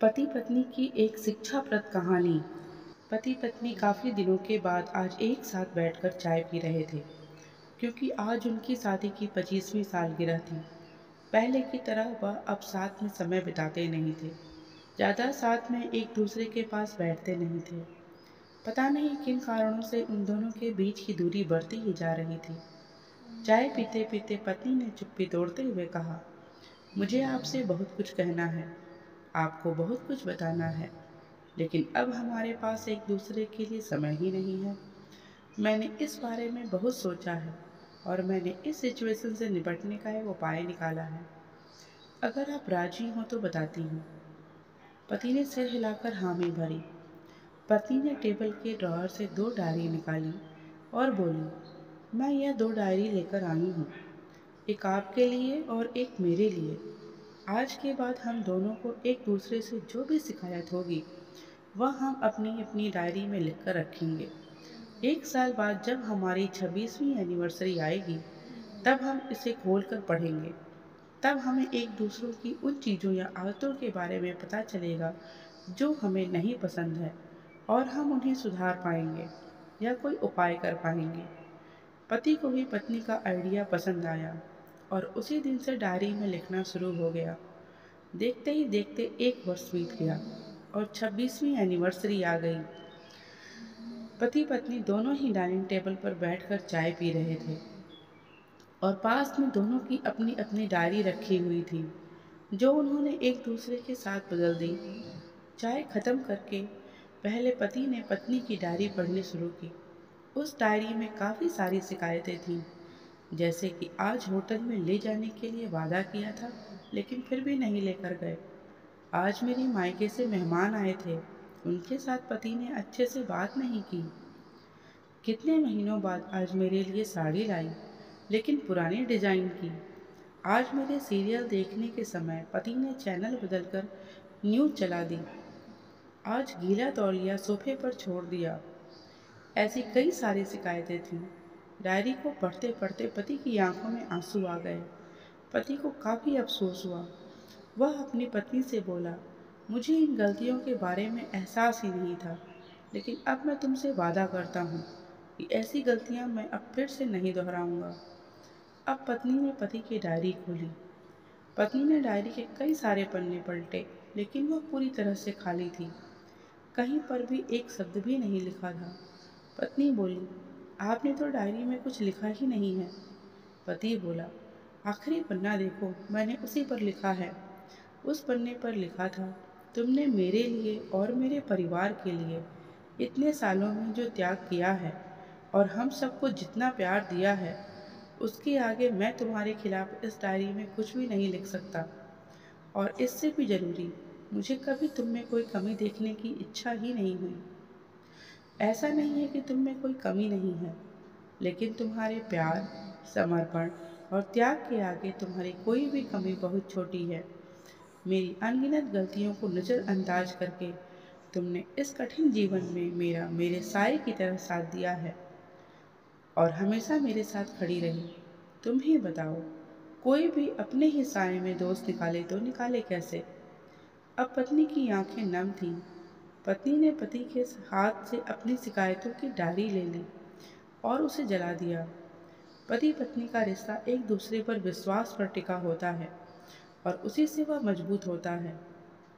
पति पत्नी की एक शिक्षाप्रद कहानी। पति पत्नी काफ़ी दिनों के बाद आज एक साथ बैठकर चाय पी रहे थे, क्योंकि आज उनकी शादी की 25वीं सालगिरह थी। पहले की तरह वह अब साथ में समय बिताते नहीं थे, ज़्यादा साथ में एक दूसरे के पास बैठते नहीं थे। पता नहीं किन कारणों से उन दोनों के बीच की दूरी बढ़ती ही जा रही थी। चाय पीते पीते पत्नी ने चुप्पी तोड़ते हुए कहा, मुझे आपसे बहुत कुछ कहना है, आपको बहुत कुछ बताना है, लेकिन अब हमारे पास एक दूसरे के लिए समय ही नहीं है। मैंने इस बारे में बहुत सोचा है और मैंने इस सिचुएशन से निपटने का एक उपाय निकाला है। अगर आप राजी हो तो बताती हूँ। पति ने सिर हिलाकर हामी भरी। पत्नी ने टेबल के ड्रॉअर से 2 डायरी निकाली और बोली, मैं यह 2 डायरी लेकर आई हूँ, एक आपके लिए और एक मेरे लिए। आज के बाद हम दोनों को एक दूसरे से जो भी शिकायत होगी वह हम अपनी अपनी डायरी में लिखकर रखेंगे। 1 साल बाद जब हमारी 26वीं एनिवर्सरी आएगी, तब हम इसे खोलकर पढ़ेंगे। तब हमें एक दूसरों की उन चीज़ों या आदतों के बारे में पता चलेगा जो हमें नहीं पसंद है, और हम उन्हें सुधार पाएंगे या कोई उपाय कर पाएंगे। पति को भी पत्नी का आइडिया पसंद आया और उसी दिन से डायरी में लिखना शुरू हो गया। देखते ही देखते 1 वर्ष बीत गया और 26वीं एनिवर्सरी आ गई। पति पत्नी दोनों ही डाइनिंग टेबल पर बैठकर चाय पी रहे थे और पास में दोनों की अपनी अपनी डायरी रखी हुई थी, जो उन्होंने एक दूसरे के साथ बदल दी। चाय खत्म करके पहले पति ने पत्नी की डायरी पढ़नी शुरू की। उस डायरी में काफ़ी सारी शिकायतें थीं, जैसे कि आज होटल में ले जाने के लिए वादा किया था, लेकिन फिर भी नहीं लेकर गए। आज मेरी मायके से मेहमान आए थे, उनके साथ पति ने अच्छे से बात नहीं की। कितने महीनों बाद आज मेरे लिए साड़ी लाई, लेकिन पुराने डिजाइन की। आज मेरे सीरियल देखने के समय पति ने चैनल बदलकर न्यूज़ चला दी। आज गीला तौलिया सोफे पर छोड़ दिया। ऐसी कई सारी शिकायतें थीं। डायरी को पढ़ते पढ़ते पति की आंखों में आंसू आ गए। पति को काफ़ी अफसोस हुआ। वह अपनी पत्नी से बोला, मुझे इन गलतियों के बारे में एहसास ही नहीं था, लेकिन अब मैं तुमसे वादा करता हूँ कि ऐसी गलतियाँ मैं अब फिर से नहीं दोहराऊंगा। अब पत्नी ने पति की डायरी खोली। पत्नी ने डायरी के कई सारे पन्ने पलटे, लेकिन वह पूरी तरह से खाली थी। कहीं पर भी एक शब्द भी नहीं लिखा था। पत्नी बोली, आपने तो डायरी में कुछ लिखा ही नहीं है। पति बोला, आखिरी पन्ना देखो, मैंने उसी पर लिखा है। उस पन्ने पर लिखा था, तुमने मेरे लिए और मेरे परिवार के लिए इतने सालों में जो त्याग किया है और हम सबको जितना प्यार दिया है, उसके आगे मैं तुम्हारे खिलाफ इस डायरी में कुछ भी नहीं लिख सकता। और इससे भी ज़रूरी, मुझे कभी तुम में कोई कमी देखने की इच्छा ही नहीं हुई। ऐसा नहीं है कि तुम में कोई कमी नहीं है, लेकिन तुम्हारे प्यार, समर्पण और त्याग के आगे तुम्हारी कोई भी कमी बहुत छोटी है। मेरी अनगिनत गलतियों को नज़रअंदाज करके तुमने इस कठिन जीवन में मेरा मेरे साए की तरह साथ दिया है और हमेशा मेरे साथ खड़ी रही। तुम ही बताओ, कोई भी अपने ही साए में दोस्त निकाले तो निकाले कैसे? अब पत्नी की आंखें नम थीं। पत्नी ने पति के हाथ से अपनी शिकायतों की डायरी ले ली और उसे जला दिया। पति पत्नी का रिश्ता एक दूसरे पर विश्वास पर टिका होता है और उसी से वह मजबूत होता है।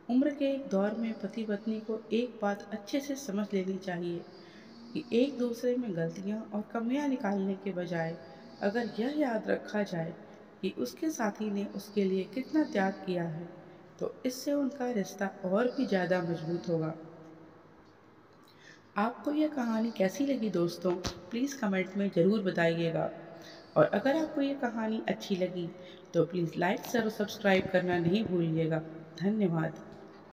उम्र के एक दौर में पति पत्नी को एक बात अच्छे से समझ लेनी चाहिए कि एक दूसरे में गलतियां और कमियां निकालने के बजाय अगर यह याद रखा जाए कि उसके साथी ने उसके लिए कितना त्याग किया है, तो इससे उनका रिश्ता और भी ज़्यादा मजबूत होगा। आपको यह कहानी कैसी लगी दोस्तों? प्लीज़ कमेंट में ज़रूर बताइएगा। और अगर आपको ये कहानी अच्छी लगी तो प्लीज़ लाइक और सब्सक्राइब करना नहीं भूलिएगा। धन्यवाद।